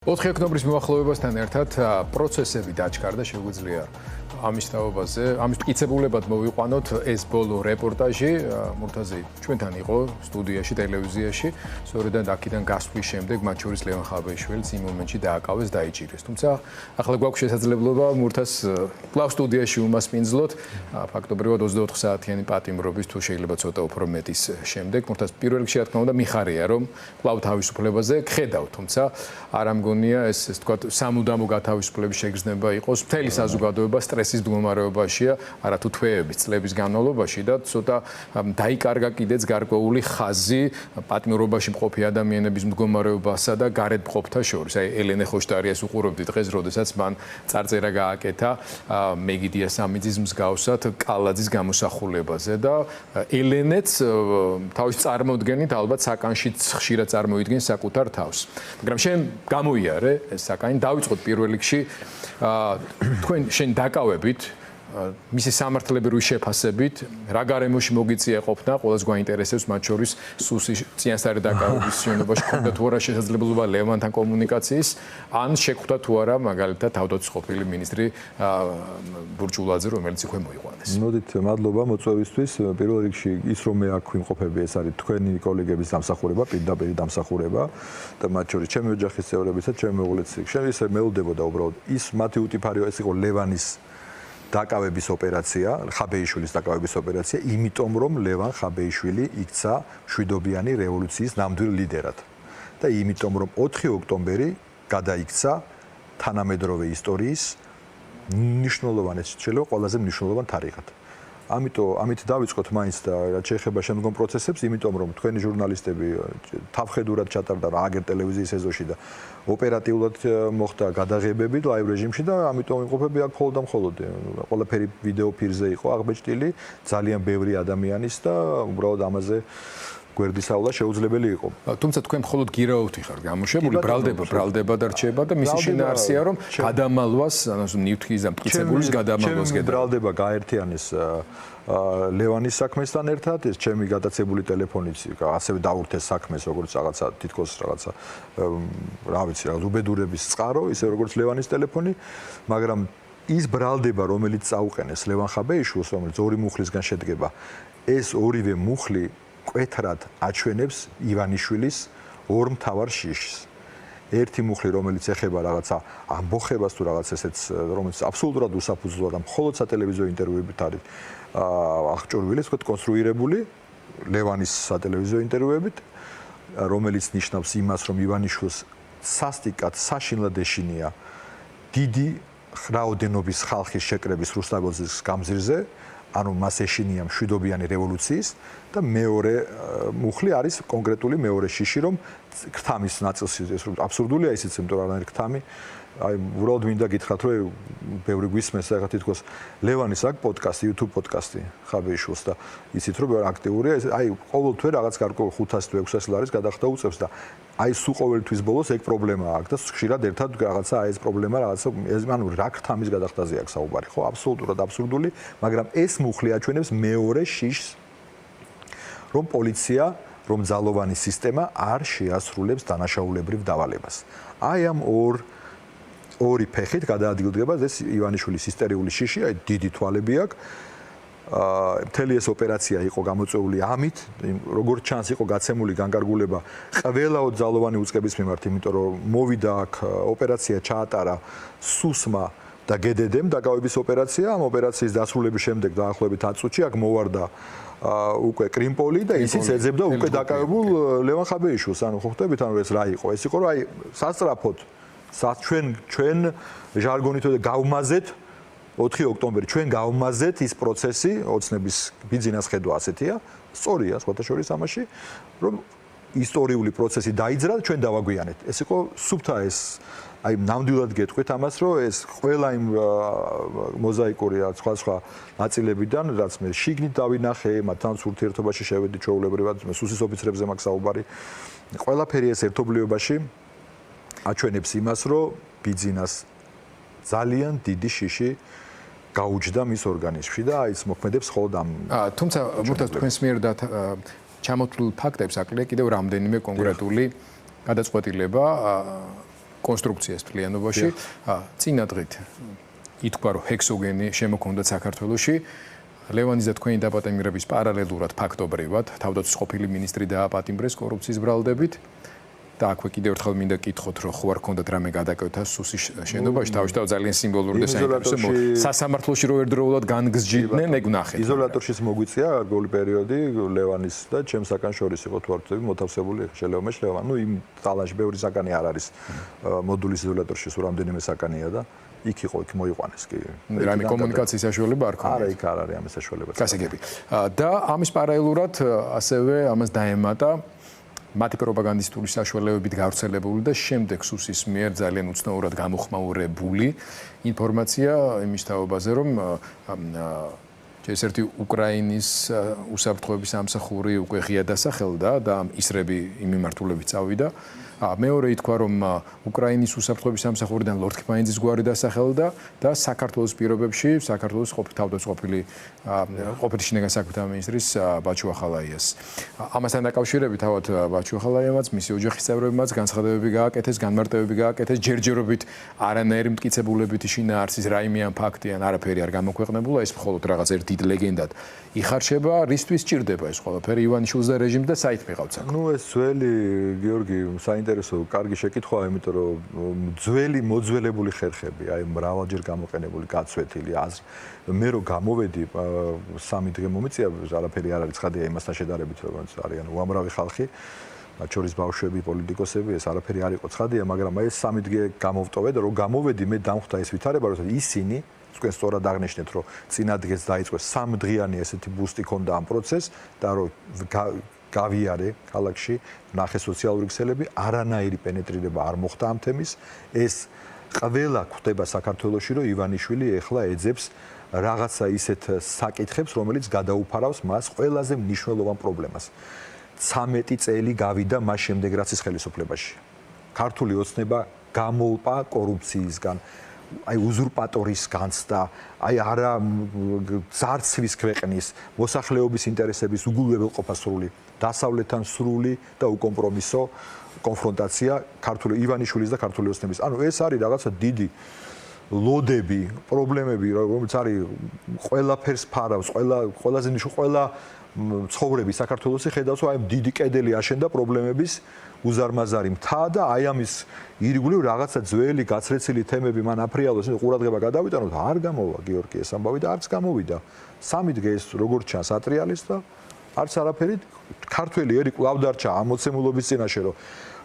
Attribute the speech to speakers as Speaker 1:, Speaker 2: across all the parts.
Speaker 1: 4 ოქტომბრის მოახლოებასთან ერთად პროცესები დაჩქარდა, შეგვიძლია ამის თაობაზე, ამის მტკიცებულებად მოვიყვანოთ ეს ბოლო რეპორტაჟი. მურთაზი ჩვენთან იყო სტუდიაში, ტელევიზიაში, სწორედ აქედან გასვლის შემდეგ მათ შორის ლევან ხაბეიშვილიც იმ მომენტში დააკავეს, დაიჭირეს. თუმცა ახლა გვაქვს შესაძლებლობა მურთას კვლავ სტუდიაში უმასპინძლოთ, ფაქტობრივად 24 საათიანი პატიმრობის თუ შეიძლება ცოტა უფრო მეტის შემდეგ. მურთას პირველ რიგში რა თქმა უნდა მიხარია, რომ კვლავ თავისუფლებაზე გხედავ, თუმცა არ ამგონია ეს თქვათ სამუდამო გათავისუფლების შეგრძნება იყოს. მთელი საზოგადოება სტრესის მდგომარეობაშია, არა თუ თვეების წლების განმავლობაში და ცოტა დაიკარგა კიდეც გარკვეული ხაზი პატიმრობაში მყოფი ადამიანების მდგომარეობასა და გარეთ მყოფთა შორის. აი ელენე ხოშტარიას უყურებდი დღეს, როდესაც მან წარწერა გააკეთა მეგიდია სამიძის მსგავსად კალაძის გამოსახულებაზე და ელენეც თავის წარმოდგენით ალბათ საკანშიც ხშირად წარმოიდგენს საკუთარ თავს. მაგრამ შენ გამოიარე ეს საკანი, დავიწყოთ პირველ რიგში თქვენ შენ დაკავებით მისი სამართლებრივი შეფასებით, რა გარემოში მოგიწია ყოფნა, ყველას გვაინტერესებს მათ შორის სუსის წინასწარი დაკავების შენობაში ხონდა თუ არა შესაძლებლობა ლევანთან კომუნიკაციის, ან შეხვდა თუ არა მაგალითად თავდაცვის ყოფილი მინისტრი ბურჯულაძე, რომელიც იქვე მოიყვანეს.
Speaker 2: მოდით, მადლობა მოწვევისთვის. პირველ რიგში ის რომ მე აქ ვიმყოფები, ეს არის თქვენი კოლეგების დამსახურება, პირდაპირ დამსახურება და მათ შორის ჩემი ოჯახის წევრებისა, ჩემი მეუღლეც. შენ ისე მეულდებოდა უბრალოდ ის მათი უტიფარიო ეს იყო ლევანის დაკავების ოპერაცია, ხაბეიშვილის დაკავების ოპერაცია, იმიტომ რომ ლევან ხაბეიშვილი იქცა მშვიდობიანი რევოლუციის ნამდვილ ლიდერად. და იმიტომ რომ 4 ოქტომბერი გადაიქცა თანამედროვე ისტორიის მნიშვნელოვანი, შეიძლება ყველაზე მნიშვნელოვან თარიღად. ამით დავიწყოთ მაინც და რაც შეეხება შემდგომ პროცესებს, იმიტომ რომ თქვენი ჟურნალისტები თავხედურად ჩატარდა რა აგერ ტელევიზიის ეზოში და ოპერატიულად მოხდა გადაღებები ლაივ რეჟიმში და ამიტომ ვიმყოფები აქ მხოლოდ და მხოლოდ. ყველაფერი ვიდეო ფირზე იყო აღბეჭდილი, ძალიან ბევრი ადამიანის და უბრალოდ ამაზე გვერდისავლა შეუძლებელი იყო.
Speaker 1: თუმცა თქვენ მხოლოდ გირაოთი ხარ გამოშვებული, ბრალდება და რჩება და მისი შინაარსია რომ გადამალვას, ანუ ნივთის და მტკიცებულის გადამალვას გეტყვი.
Speaker 2: ბრალდება გაერთიანეს ლევანის საქმესთან ერთად, ეს ჩემი გადაცებული ტელეფონიც ასევე დაურთეს საქმეს, როგორც რაღაცა თითქოს რაღაცა რა ვიცი, რაღაც უბედურების წყარო, ისე როგორც ლევანის ტელეფონი, მაგრამ ის ბრალდება, რომელიც წაუყენეს ლევან ხაბეიშვილს, რომელიც ორი მუხლისგან შედგება, ეს ორივე მუხლი კვეთრად აჩვენებს ივანიშვილის ორ მთავარ შიშს. ერთი მუხლი, რომელიც ეხება რაღაცა ამბოხებას თუ რაღაც ესეც, რომელიც აბსოლუტურად უსაფუძვლოა და მხოლოდ სატელევიზიო ინტერვიუებით არის აღჭურვილი, თქვა კონსტრუირებული ლევანის სატელევიზიო ინტერვიუებით, რომელიც ნიშნავს იმას, რომ ივანიშვილს სასტიკად, საშინლად ეშინია დიდი რაოდენობის ხალხის შეკრების რუსთაველის გამზირზე, ანუ მას ეშინია მშვიდობიანი რევოლუციის და მეორე მუხლი არის კონკრეტული მეორე შიში, რომ ქრთამის ნაწილს ეს აბსურდულია ისიც, იმიტომ რომ არანაირი ქრთამი, აი უბრალოდ მინდა გითხრათ, რომ ბევრი გვისმენს ახლა თითქოს ლევანის აქ პოდკასტი, YouTube პოდკასტი ხაბეიშვილს და იცით რომ აქტიურია, აი ყოველთვე რაღაც გარკვეულ 500 თუ 600 ლარის გადახდა უწევს და აი სულ ყოველთვის ბოლოს ეგ პრობლემაა აქ და ხშირად ერთად რაღაცა აი ეს პრობლემა რაღაცა ანუ რა ქრთამის გადახდაზე აქვს საუბარი, ხო, აბსოლუტურად აბსურდული, მაგრამ ეს მუხლი აჩვენებს მეორე შიშს, რომ პოლიცია, რომ ძალოვანი სისტემა არ შეასრულებს დანაშაულებრივ დავალებას. აი ამ ორი ფეხით გადაადგილდება ეს ივანიშვილის ისტერიული შიში, აი დიდი თვალები აქვს. მთელი ეს ოპერაცია იყო გამოწვეული ამით, როგორც ჩანს იყო გაცემული განკარგულება ყველა ძალოვანი უწყების მიმართ, იმიტომ რომ მოვიდა აქ ოპერაცია ჩაატარა სუსმა და გედედემ დაკავების ოპერაცია, ამ ოპერაციის დასრულების შემდეგ დაახლოებით 10 წუთში აქ მოვარდა უკვე კრიმპოლი და ისიც ეძებდა უკვე დაკავებულ ლევან ხაბეიშვილს. ანუ ხო ხვდებით, ანუ ეს რა იყო? ეს იყო რომ აი სასწრაფოდ ჩვენ ჟარგონით გავმაზეთ 4 ოქტომბერი, ჩვენ გავმაზეთ ის პროცესი, ოცნების ბიძინას ხედვა ასეთია, სწორია სხვათა შორის ამაში, რომ ისტორიული პროცესი დაიძრა და ჩვენ დავაგვიანეთ. ეს იყო სუფთა ეს აი ნამდვილად გეტყვით ამას, რომ ეს ყველა იმ მოზაიკური სხვა ნაწილებიდან, რაც მე შიგნით დავინახე, მათთან ურთიერთობაში შევედი ჩვეულებრივად, სუსის ოფიცრებზე მაქვს საუბარი, ყველაფერი ეს ერთობლიობაში აჩვენებს იმას, რომ ბიძინას ძალიან დიდი შიში გაუჯდა მის ორგანიზმში და აი ეს მოქმედებს მხოლოდ ამ.
Speaker 1: თუმცა მურთაზ თქვენს მიერ ჩამოთვლილ ფაქტებს აკლია კიდევ რამდენიმე კონკრეტული გადაწყვეტილება კონსტრუქციას მთლიანობაში. წინა დღით ითქვა, რომ ჰექსოგენი შემოქონდა საქართველოში. ლევანიძე თქვენი დაპატიმრების პარალელურად ფაქტობრივად თავდაცვის ყოფილი მინისტრი დააპატიმრეს კორუფციის ბრალდებით. და აქვე კიდევ ერთხელ მინდა კითხოთ, რომ ხო არ ქონდათ რამე გადაკეთა სუსის შენობაში, თავისთავად ძალიან სიმბოლური და საინტერესო სასამართლოში რო ერთდროულად განგსჯიდნენ, ეგ ვნახეთ.
Speaker 2: იზოლატორშიც მოგვიწია არგული პერიოდი ლევანის და ჩემსაგან შორის იყო თვართები მოთავსებული შელეომეშ ლევან. ნუ იმ ტალანში ბევრი საკანი არ არის მოდულის იზოლატორში სულ რამდენიმე საკანია და იქ იყო, იქ მოიყვანეს კი.
Speaker 1: რამე კომუნიკაციის საშუალება არ ქონდა.
Speaker 2: არა, იქ არ არის ამის საშუალება.
Speaker 1: გასაგები. და ამის პარალელურად ასევე ამას დაემატა მათი პროპაგანდისტული საშუალებებით გავრცელებული და შემდეგ სუსის მიერ ძალიან უცნაურად გამოხმაურებული ინფორმაცია იმის თაობაზე, რომ ეს ერთი უკრაინის უსაფრთხოების სამსახური უკვე ღია დასახელდა და ისრები იმ მიმართულებით წავიდა. მეორე ითქვა, რომ უკრაინის უსაფრთხოების სამსახურიდან ლორდ კმაინძის გვარი დასახელდა და საქართველოს პირობებში საქართველოს თავდაცვის ყოფილი შინაგან საქმეთა მინისტრის ბაჩუ ახალაიას. ამასთან დაკავშირებით თავად ბაჩუ ახალაიამაც, მისი ოჯახის წევრებმაც განცხადებები გააკეთეს, განმარტებები გააკეთეს, ჯერჯერობით არანაირი მტკიცებულებითი შინაარსის რაიმე ან ფაქტი ან არაფერი არ გამოქვეყნებულა, ეს მხოლოდ რაღაც ერთ დიდ ლეგენდად იხარშება, რისთვის ჭირდება ეს ყველაფერი ივანიშვილს და რეჟიმს და საით მიყავთ საქმე.
Speaker 2: ნუ ეს ძველი გიორგი საინტერესო კარგი შეკითხვაა, იმიტომ რომ ძველი მოძველებული ხერხები, აი მრავალჯერ გამოყენებული გაცვეთილი აზრი. მე რო გამოვედი 3 დღე მომიწია, არაფერი არ არის ცხადია იმასთან შედარებით, როგორც არიან უამრავი ხალხი, მათ შორის ბავშვები, პოლიტიკოსები, ეს არაფერი არ იყო ცხადია, მაგრამ აი ეს 3 დღე გამოვტოვე და რო გამოვედი, მე დამხვდა ეს ვითარება, რომ ისინი თქვენ სწორად აღნიშნეთ, რომ წინა დღეს დაიწყო 3 დღიანი ესეთი ბუსტი ქონდა ამ პროცესს და რომ გავიარე ქალაქში, ნახე სოციალური ქსელები, არანაირი პენეტრირება არ მოხდა ამ თემის. ეს ყველა ხდება საქართველოში, რომ ივანიშვილი ეხლა ეძებს რაღაცა ისეთ საკითხებს, რომელიც გადაუფარავს მას ყველაზე მნიშვნელოვან პრობლემას. 13 წელი გავიდა მას შემდეგ, რაც ის ხელისუფლებაში. ქართული ოცნება გამოუპა კორუფციისგან. აი უზურპატორის განცდა, აი არა ძარცვის ქვეყნის, მოსახლეობის ინტერესების უგულებელყოფა სრული, დასავლეთთან სრული და უკომპრომისო კონფრონტაცია ქართული ივანიშვილის და ქართული ოცნების. ანუ ეს არის რაღაცა დიდი ლოდები, პრობლემები, რომელიც არის ყველაფერს ფარავს, ყველაზე ყველა ცხოვრები საქართველოსი ხედავს, აი დიდი კედელი აშენდა პრობლემების უზარმაზარი მთა და აი ამის ირგვლივ რაღაცა ძველი გაცრეცილი თემები მან აფრიალოს, ყურადღება გადავიტანოთ, არ გამოვა გიორგი ეს ამბავი და არც გამოვიდა. 3 დღე ეს როგორც ჩანს ატრიალის და არც არაფერი ქართველი ერი კვლავ დარჩა ამოცემულობის წინაშე, რომ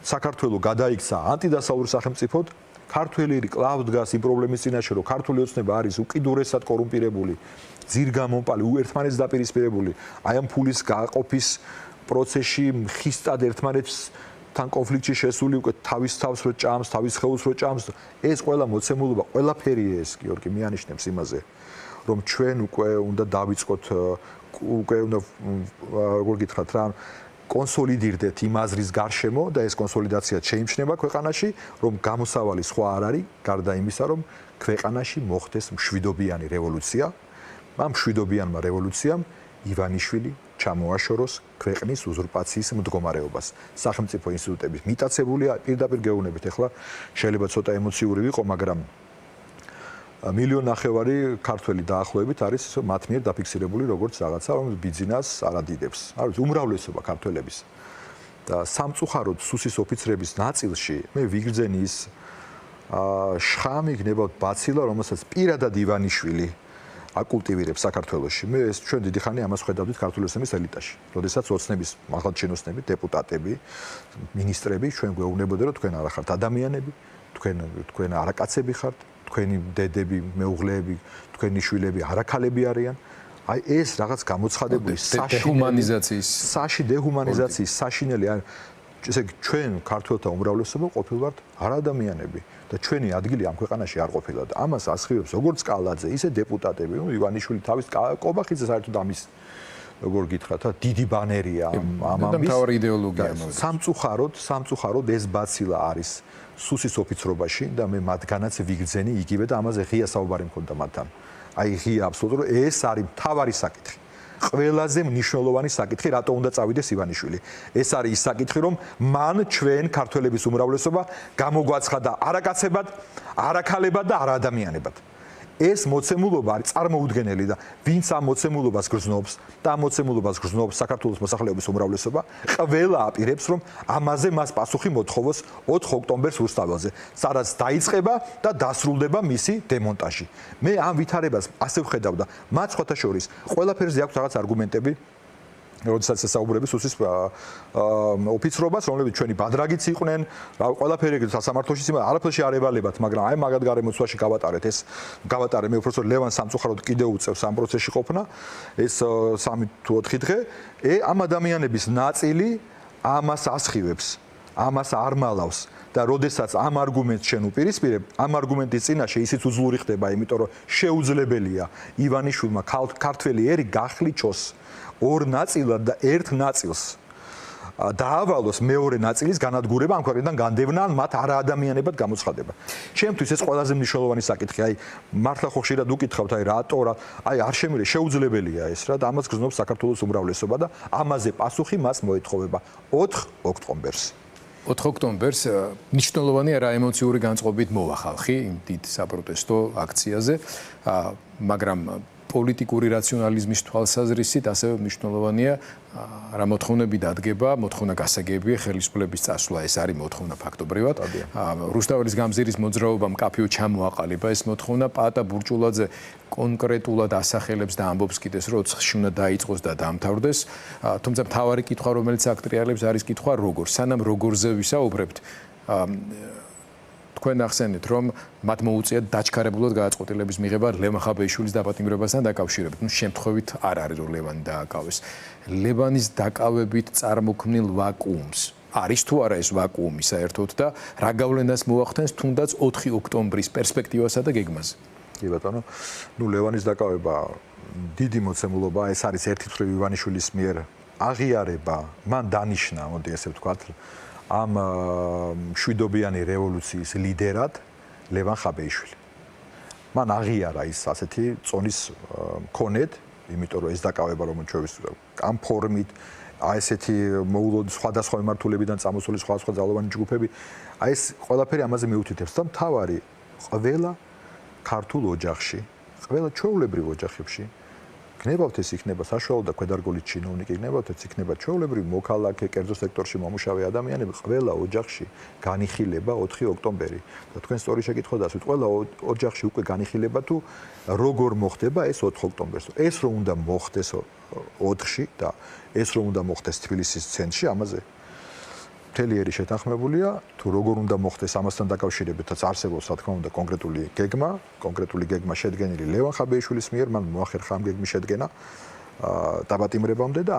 Speaker 2: საქართველო გადაიქცა ანტიდასავლურ სახელმწიფოდ, ქართველი ერი კვლავ დგას იმ პრობლემის წინაშე, რომ ქართული ოცნება არის უკიდურესად კორუმპირებული, ძირგამომპალი, უერთმანეთს დაპირისპირებული, აი ამ ფულის გაყოფის პროცესში ხისტად ერთმანეთს თან კონფლიქტში შესული უკვე თავის თავს რო ჭამს, თავის ხეულს რო ჭამს, ეს ყველა მოცემულობა, ყველაფერი ეს გიორგი მიანიშნებს იმაზე, რომ ჩვენ უკვე უნდა დავიწყოთ, უკვე უნდა როგორ გითხრათ რა, კონსოლიდირდეთ იმ აზრის გარშემო და ეს კონსოლიდაცია შეიმჩნევა ქვეყანაში, რომ გამოსავალი სხვა არ არის, გარდა იმისა, რომ ქვეყანაში მოხდეს მშვიდობიანი რევოლუცია. ამ მშვიდობიანმა რევოლუციამ ივანიშვილი ჩამოაშოროს ქვეყნის უზურპაციის მდგომარეობას. სახელმწიფო ინსტიტუტების მიტაცებულია პირდაპირ გეუბნებით, ახლა შეიძლება ცოტა ემოციური ვიყო, მაგრამ 1.5 მილიონი ქართველი დაახლოებით არის მათ მიერ დაფიქსირებული როგორც რაღაცა, რომელიც ბიძინას არადიდებს. არის უმრავლესობა ქართველების. და სამწუხაროდ სუსის ოფიცრების ნაწილში მე ვიგრძენი ის შხამი გნებავთ ბაცილა, რომელსაც პირადად ივანიშვილი აკულტივირებს საქართველოში. მე ეს ჩვენ დიდი ხანი ამას ხედავდით ქართული ოცნების ელიტაში. როდესაც ოცნების მაღალჩინოსნები, დეპუტატები, მინისტრები ჩვენ გვეუბნებოდნენ, რომ თქვენ არა ხართ ადამიანები, თქვენ არაკაცები ხართ, თქვენი დედები, მეუღლეები, თქვენი შვილები არაქალები არიან. აი ეს რაღაც გამოცხადებული დეჰუმანიზაციის საშინელი, ესე იგი ჩვენ ქართველთა უმრავლესობა ყოფილვართ არადამიანები. და ჩვენი ადგილი ამ ქვეყანაში არ ყოფილა და ამას ასხივებს როგორც კალაძე, ისე დეპუტატები, ივანიშვილი თავის კობახიძე საერთოდ ამის როგორ გითხრათ, დიდი ბანერია ამ ამის.
Speaker 1: მთავარი იდეოლოგია.
Speaker 2: სამწუხაროდ ეს ბაცილა არის სუსის ოფიცრობაში და მე მათგანაც ვიგრძენი იგივე და ამაზე ღია საუბარი მქონდა მათთან. აი ღია აბსოლუტურად ეს არის მთავარი საკითხი. ყველაზე მნიშვნელოვანი საკითხი, რატო უნდა წავიდეს ივანიშვილი. ეს არის ის საკითხი, რომ მან ჩვენ ქართველების უმრავლესობა გამოგვაცხადა არაკაცებად, არაქალებად და არაადამიანებად. ეს მოცემულობა არის წარმოუდგენელი და ვინც ამ მოცემულობას გრძნობს და ამ მოცემულობას გრძნობს საქართველოს მოსახლეობის უმრავლესობა, ყველა აპირებს, რომ ამაზე მას პასუხი მოთხოვოს 4 ოქტომბერს რუსთაველზე, სადაც დაიწყება და დასრულდება მისი დემონტაჟი. მე ამ ვითარებას ასე ვხედავ და მათ სხვათა შორის ყველაფერზე აქვს რაღაც არგუმენტები. როდესაც საუბრები სუსის ოფიცრობას, რომლებიც ჩვენი ბადრაგიც იყვნენ, ყველაფერი სასამართლოში არაფერში არ ევალებათ, მაგრამ აი მაგათ გარემოცვაში გავატარეთ ეს. გავატარე მე უბრალოდ ლევან სამწუხაროდ კიდევ უწევს ამ პროცესში ყოფნა, ეს 3 თუ 4 დღე. ამ ადამიანების ნაწილი ამას ასხივებს, ამას არ მალავს. და როდესაც ამ არგუმენტს შენ უპირისპირებ, ამ არგუმენტის წინაშე ისიც უძლური ხდება, იმიტომ რომ შეუძლებელია ივანიშვილმა ქართველი ერი გახლიჩოს ორ ნაწილად და ერთ ნაწილს დაავალოს მეორე ნაწილის განადგურება ამ ქვეყნიდან განდევნა ან მათ არაადამიანებად გამოცხადება. ჩემთვის ეს ყველაზე მნიშვნელოვანი საკითხი. აი მართლა ხო ხშირად უკითხავთ, აი რატო აი არ შემიძლია შეუძლებელია ეს რა და ამას გრძნობს საქართველოს უმრავლესობა და ამაზე პასუხი მას მოეთხოვება 4 ოქტომბერს.
Speaker 1: 4 ოქტომბერს მნიშვნელოვანია რა ემოციური განწყობით მოვა ხალხი იმ დიდ საპროტესტო აქციაზე, მაგრამ პოლიტიკური რაციონალიზმის თვალსაზრისით ასევე მნიშვნელოვანია რა მოთხოვნები დადგება, მოთხოვნა გასაგებია ხელისუფლების წასვლა, ეს არის მოთხოვნა ფაქტობრივად. რუსთაველის გამზირის მოძრაობამ კაფეო ჩამოაყალიბა ეს მოთხოვნა, პაატა ბურჭულაძე კონკრეტულად ასახელებს და ამბობს კიდეს, რომ ოცხში უნდა დაიწყოს და დამთავრდეს. თუმცა მთავარი კითხვა, რომელიც აკტრიალებს, არის კითხვა როგორ. სანამ როგორზე ვისაუბრებთ, თქვენ ახსენეთ, რომ მათ მოუწიათ დაჩქარებულად გადაწყვეტილების მიღება ლევან ხაბეიშვილის დაპატიმრებასთან დაკავშირებით. შემთხვევით არ არის რომ ლევანი დააკავეს. ლევანის დაკავებით წარმოქმნილ ვაკუუმს არის თუ არა ეს ვაკუუმი საერთოდ და რა გავლენას მოახდენს თუნდაც 4 ოქტომბრის პერსპექტივასა და გეგმაზე?
Speaker 2: კი ბატონო, ლევანის დაკავება დიდი მოცემულობა, ეს არის ერთი მხრივ ივანიშვილის მიერ აღიარება, მან დანიშნა, მოდი ესე ვთქვათ, ამ მშვიდობიანი რევოლუციის ლიდერად ლევან ხაბეიშვილი. მან აღიარა ის ასეთი წონის მქონედ, იმიტომ რომ ეს დაკავება რომ ჩვენს ამ ფორმით, აი ესეთი სხვადასხვა მიმართულებიდან წამოსული სხვადასხვა ძალოვანი ჯგუფები, აი ეს ყველაფერი ამაზე მიუთითებს და მთავარი ყველა ქართულ ოჯახში, ყველა ჩვეულებრივ ოჯახებში გნებავთ ეს იქნება საშუალო და ქვედარგოლის ჩინოვნიკი, გნებავთ ეს იქნება ჩვეულებრივი მოქალაქე, კერძო სექტორში მომუშავე ადამიანები, ყველა ოჯახში განიხილება 4 ოქტომბერი. და თქვენ სწორი შეკითხვა დასვით, ყველა ოჯახში უკვე განიხილება თუ როგორ მოხდება ეს 4 ოქტომბერს. ეს რომ უნდა მოხდეს 4-ში და ეს რომ უნდა მოხდეს თბილისის ცენტრში, ამაზე მთელი ერი შეთანხმებულია, თუ როგორ უნდა მოხდეს ამასთან დაკავშირებითაც არსებობს, რა თქმა უნდა, კონკრეტული გეგმა შედგენილი ლევან ხაბეიშვილის მიერ, მან მოახერხა ამ გეგმის შედგენა დაპატიმრებამდე და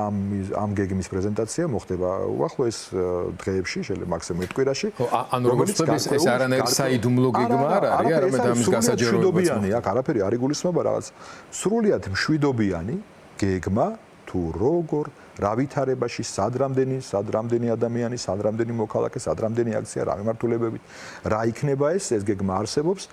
Speaker 2: ამ გეგმის პრეზენტაცია მოხდება უახლოეს დღეებში, შეიძლება მაქსიმუმ ერთ კვირაში.
Speaker 1: ანუ როგორც ეს არანაირი საიდუმლო გეგმა არ არის, არამედ ამის გასაჯეროებაა.
Speaker 2: აქ არაფერი არ იგულისხმება რაღაც სრულიად მშვიდობიანი გეგმა თუ როგორ რა ვითარებაში სად რამდენი ადამიანი, სად რამდენი მოქალაქე, სად რამდენი აქცია, რა მიმართულებებით, რა იქნება ეს გეგმა არსებობს.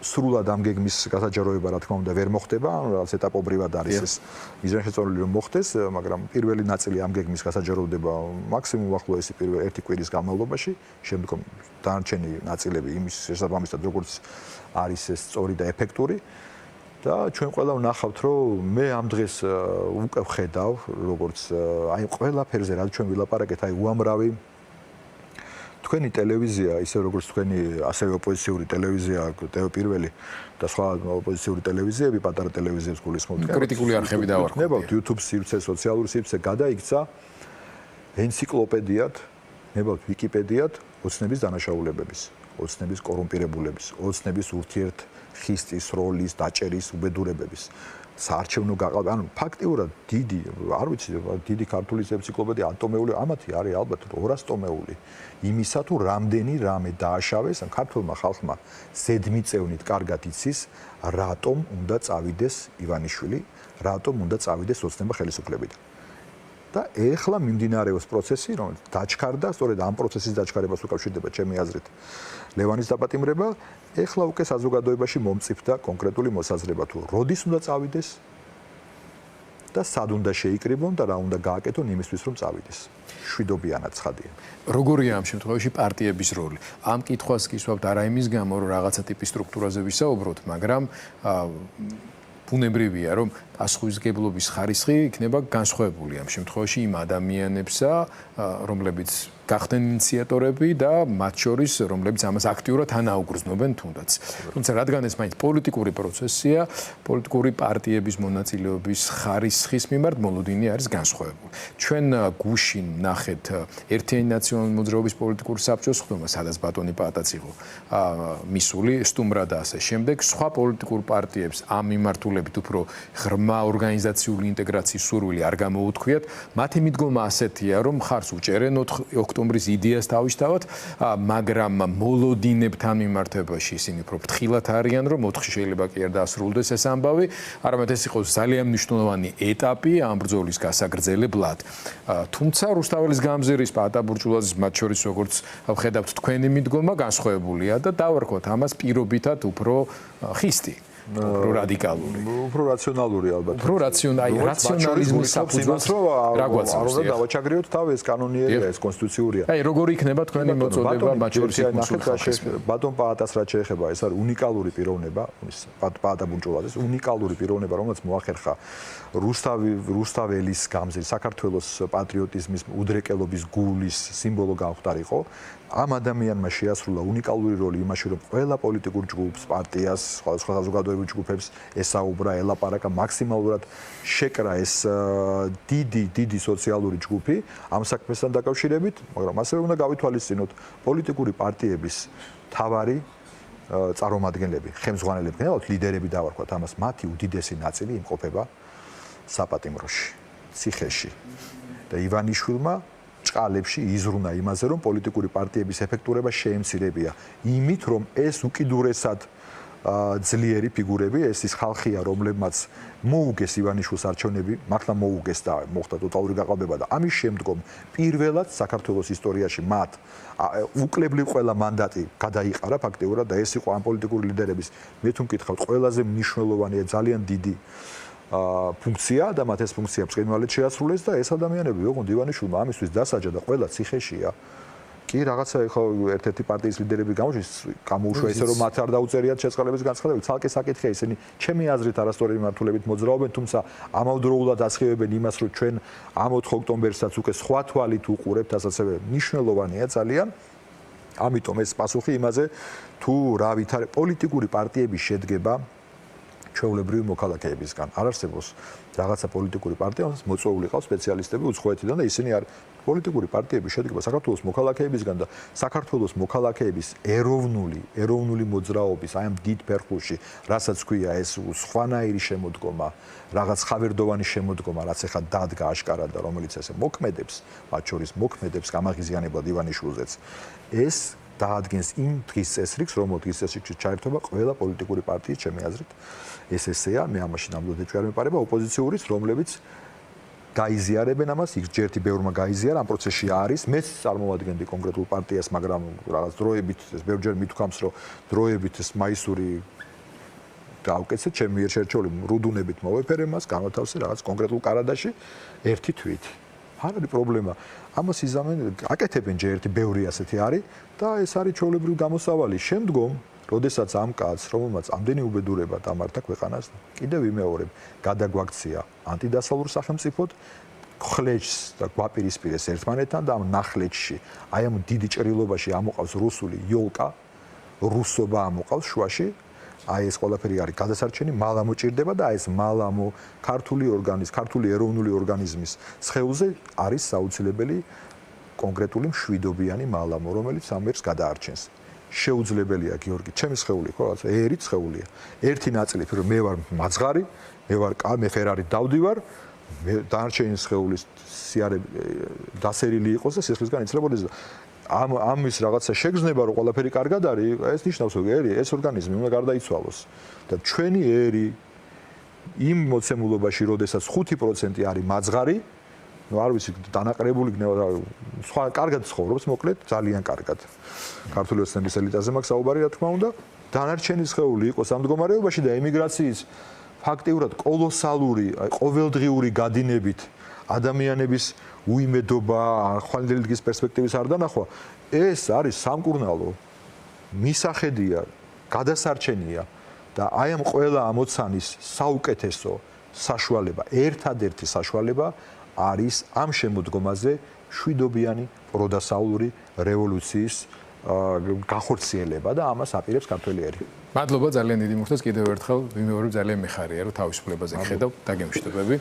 Speaker 2: სრულად ამ გეგმის გასაჯაროება რა თქმა უნდა ვერ მოხდება, ანუ რაღაც ეტაპობრივად არის ეს მიზანშეწონილი რომ მოხდეს, მაგრამ პირველი ნაწილი ამ გეგმის გასაჯაროვდება მაქსიმუმ უახლოესი ერთი კვირის განმავლობაში, შემდგომ დანარჩენი ნაწილები იმის შესაბამისად როგორც არის ეს სწორი და ეფექტური. და ჩვენ ყველა ვნახავთ, რომ მე ამ დღეს უკვე ვხედავ, როგორც აი ყველაფერზე რაც ჩვენ ვილაპარაკეთ, აი უამრავი თქვენი ტელევიზია, ისე როგორც თქვენი ასევე ოპოზიციური ტელევიზია, ტელე პირველი და სხვა ოპოზიციური ტელევიზიები, პატარა ტელევიზიებს გულისხმობთ.
Speaker 1: კრიტიკული არხები დავარქვით.
Speaker 2: ნებავთ YouTube სივრცე, სოციალური სივრცე გადაიქცა ენციკლოპედიად, ნებავთ ვიკიპედიად ოცნების დანაშაულებების, ოცნების კორუმპირებულების, ოცნების ურთიერთ ხისტის როლის დაჭერის უბედურებების საარჩევნო გაყალბა, ანუ ფაქტიურად დიდი, არ ვიცი, დიდი ქართული ენციკლოპედია ატომეული, ამათი არის ალბათ 200 ტომეული. იმისა თუ რამდენი რამე დააშავეს, ან ქართულმა ხალხმა ზედმიწევნით კარგად იცის, რატომ უნდა წავიდეს ივანიშვილი, რატომ უნდა წავიდეს ოცნება ხელისუფლებიდან. და ეხლა მიმდინარეობს პროცესი, რომელიც დაჩქარდა, სწორედ ამ პროცესის დაჩქარებას უკავშირდება ჩემი აზრით ლევანის დაპატიმრება, ეხლა უკვე საზოგადოებაში მომწიფდა კონკრეტული მოსაზრება თუ როდის უნდა წავიდეს და სად უნდა შეიკრიბონ და რა უნდა გააკეთონ იმისთვის რომ წავიდეს. შვიდობიანად ცხადია.
Speaker 1: როგორია ამ შემთხვევაში პარტიების როლი? ამ კითხვას გისვამთ არა იმის გამო, რომ რაღაცა ტიპის სტრუქტურაზე ვისაუბროთ, მაგრამ ბუნებრივია, რომ პასუხისმგებლობის ხარისხი იქნება განსხვავებული ამ შემთხვევაში იმ ადამიანებსა, რომლებიც გახდნენ ინიციატორები და მათ შორის, რომლებიც ამას აქტიურად ანაუგრძნობენ თუნდაც. თუმცა რადგან ეს მაინც პოლიტიკური პროცესია, პოლიტიკური პარტიების მონაწილეობის ხარისხის მიმართ მოლოდინი არის განსხვავებული. ჩვენ გუშინ ნახეთ ერთიანი ნაციონალური მოძრაობის პოლიტიკური საბჭოს ხდომა, სადაც ბატონი პაატაც იყო მისული, სტუმრად და ასე შემდეგ. სხვა პოლიტიკურ პარტიებს ამ მიმართულებით უფრო ღრმა ორგანიზაციული ინტეგრაციის სურვილი არ გამოუთქვიათ. მათი მიდგომა ასეთია, რომ ხარს უჭერენ ოქტომბრის იდეას თავისთავად, მაგრამ მოლოდინებთან მიმართებაში ისინი უფრო ფრთხილად არიან, რომ 4 შეიძლება კი არ დაასრულდეს ეს ამბავი, არამედ ეს იყოს ძალიან მნიშვნელოვანი ეტაპი ამ ბრძოლის გასაგრძელებლად. თუმცა რუსთაველის გამზირის პაატა ბურჭულაძის მათ შორის როგორც ვხედავთ თქვენი მიდგომა განსხვავებულია და დავარქვათ ამას პირობითად უფრო ხისტი. უფრო რადიკალური.
Speaker 2: უფრო რაციონალური ალბათ.
Speaker 1: უფრო რაციონალიზმის საფუძველს რა გვაცავს?
Speaker 2: არ დავაჩაგრიოთ თავი, ეს კანონიერია, ეს კონსტიტუციურია.
Speaker 1: აი, როგორ იქნება თქვენი მოწოდება მათ შორის
Speaker 2: კონსულტაციის? ბატონ პაატას რაც შეეხება, ეს არის უნიკალური პიროვნება, პაატა ბურჭულაძის უნიკალური პიროვნება, რომელიც მოახერხა რუსთაველის გამზირის, საქართველოს პატრიოტიზმის, უდრეკელობის გულის სიმბოლო გამختارიყო. ამ ადამიანმა შეასრულა უნიკალური როლი იმაში, რომ ყველა პოლიტიკურ ჯგუფს, პარტიას, სხვადასხვა საზოგადოებრივ ჯგუფებს ესაუბრა, ელაპარაკა, მაქსიმალურად შეკრა ეს დიდი სოციალური ჯგუფი ამ საქმესთან დაკავშირებით, მაგრამ ასევე უნდა გავითვალისწინოთ პოლიტიკური პარტიების თავარი წარმომადგენლები, ხელმძღვანელები, ლიდერები დავარქვათ ამას, მათი უდიდესი ნაწილი იმყოფება საპატიმროში, ციხეში და ივანიშვილმა ჭყალებში იზრუნა იმაზე, რომ პოლიტიკური პარტიების ეფექტურობა შეემცირებია იმით, რომ ეს უკიდურესად ძლიერი ფიგურები, ეს ის ხალხია, რომლებმაც მოუგეს ივანიშვილს არჩევნები, მართლა მოუგეს და მოხდა ტოტალური გაყალბება და ამის შემდგომ პირველად საქართველოს ისტორიაში მათ უკლებლივ ყველა მანდატი გადაიყარა ფაქტიურად და ეს იყო ამ პოლიტიკური ლიდერების, მე თუ მკითხავთ, ყველაზე მნიშვნელოვანი და ძალიან დიდი ფუნქცია და მათ ეს ფუნქცია ბრწყინვალედ შეასრულეს და ეს ადამიანები, ოღონდ ივანიშვილმა ამისთვის დასაჯა და ყველა ციხეშია. კი, რაღაცა ხო ერთ-ერთი პარტიის ლიდერები გამოუშვა ისე რომ მათ არ დაუწერიათ შეწყალების განცხადებები, ცალკე საკითხია, ისინი ჩემი აზრით არასწორი მიმართულებით მოძრაობენ, თუმცა ამავდროულად ასხივებენ იმას, რომ ჩვენ ამ 4 ოქტომბერსაც უკვე სხვა თვალით უყურებთ, ასევე მნიშვნელოვანია ძალიან. ამიტომ ეს პასუხი იმაზე, თუ რა ვითარებ პოლიტიკური პარტიების შედგება ჩვეულებრივი მოქალაქეებისგან. არ არსებობს რაღაცა პოლიტიკური პარტია, რომელსაც მოწვეული ყავს სპეციალისტები უცხოეთიდან და ისინი არ პოლიტიკური პარტიები შედგება საქართველოს მოქალაქეებისგან და საქართველოს მოქალაქეების ეროვნული მოძრაობის აი ამ დიდ ფერხულში, რასაც ქვია ეს სხვანაირი შემოდგომა, რაღაც ხავერდოვანი შემოდგომა, რაც ახლა დადგა აშკარად და რომელიც ესე მოქმედებს, მათ შორის მოქმედებს გამაღიზიანებლად ივანიშვილზეც. ეს დაადგენს იმ დღის წესრიგს, რომ დღის წესრიგში ჩაერთვება ყველა პოლიტიკური პარტიის, ჩემი აზრით, ეს ესეა, მე ამაში ნამდვილად ეჭვი არ მეპარება, ოპოზიციური, რომლებიც გაიზიარებენ ამას, ერთი ბევრმა გაიზიარა, ამ პროცესში არის, მეც წარმოვადგენდი კონკრეტულ პარტიას, მაგრამ რაღაც დროებით, ეს ბევრჯერ მithქვამს, რომ დროებით ეს მაისური დაუკეთეთ, ჩემი მიერ შერჩეული რუდუნებით მოვეფერე მას, განათავსე რაღაც კონკრეტულ კარადაში ერთი თვით. არ არის პრობლემა. ამას იზამენ, აკეთებენ ჯერ ერთი ბევრი ასეთი არის და ეს არის ჩვეულებრივი გამოსავალი. შემდგომ, როდესაც ამ კაცს, რომელმაც ამდენი უბედურება დამართა ქვეყანას, კიდევ ვიმეორებ, გადაგვაქცია ანტიდასალურ სახელმწიფოდ, ხლეჯს და გვაპირისპირეს ერთმანეთთან და ამ ნახლეჯში, აი ამ დიდი ჭრილობაში ამოყავს რუსული იოლკა, რუსობა ამოყავს შუაში. აი ეს ყველაფერი არის გადასარჩენი, მალა მოჭირდება და აი ეს მალამო ქართული ეროვნული ორგანიზმის სხეულზე არის საუცილებელი კონკრეტული მშვიდობიანი მალამო, რომელიც ამერს გადაარჩენს. შეუძლებელია, გიორგი, ჩემი სხეული ხო, რაღაცა ერი სხეულია. ერთი ნაწილი, რომ მე ვარ მაძღარი, მე ფერარი დავდივარ, მე დანარჩენი სხეულის სიარები დასერილი იყოს და სისხლისგან იცლებოდეს და ამის რაღაცა შეგრძნება, რომ ყველაფერი კარგად არის, ეს ნიშნავს, რომ ეს ორგანიზმი უნდა გარდაიცვალოს. და ჩვენი ერი იმ მოცემულობაში, როდესაც 5% არის მაძღარი, ну არ ვიცი, დანაყრებული იქნება, სხვა კარგად ცხოვრობს, მოკლედ, ძალიან კარგად. ქართული ოცნების ელიტაზე მაქვს საუბარი, რა თქმა უნდა, დანარჩენი სხეული იყოს ამ მდგომარეობაში და ემიგრაციის ფაქტიურად კოლოსალური, ყოველდღიური გადინებით ადამიანების უიმედობა, ხვალინდელი დღის პერსპექტივის არ დანახვა, ეს არის სამკურნალო მისახედია, გადასარჩენია და აი ამ ყველა ამოცანის საუკეთესო საშუალება, ერთადერთი საშუალება არის ამ შემოდგომაზე შვიდობიანი პროდასავლური რევოლუციის განხორციელება და ამას აპირებს ქართველი ერი.
Speaker 1: მადლობა ძალიან დიდი მურთაზ კიდევ ერთხელ ვიმეორებ ძალიან მეხარია რომ თავისუფლებაზე ხედავ დაგემშვიდობები.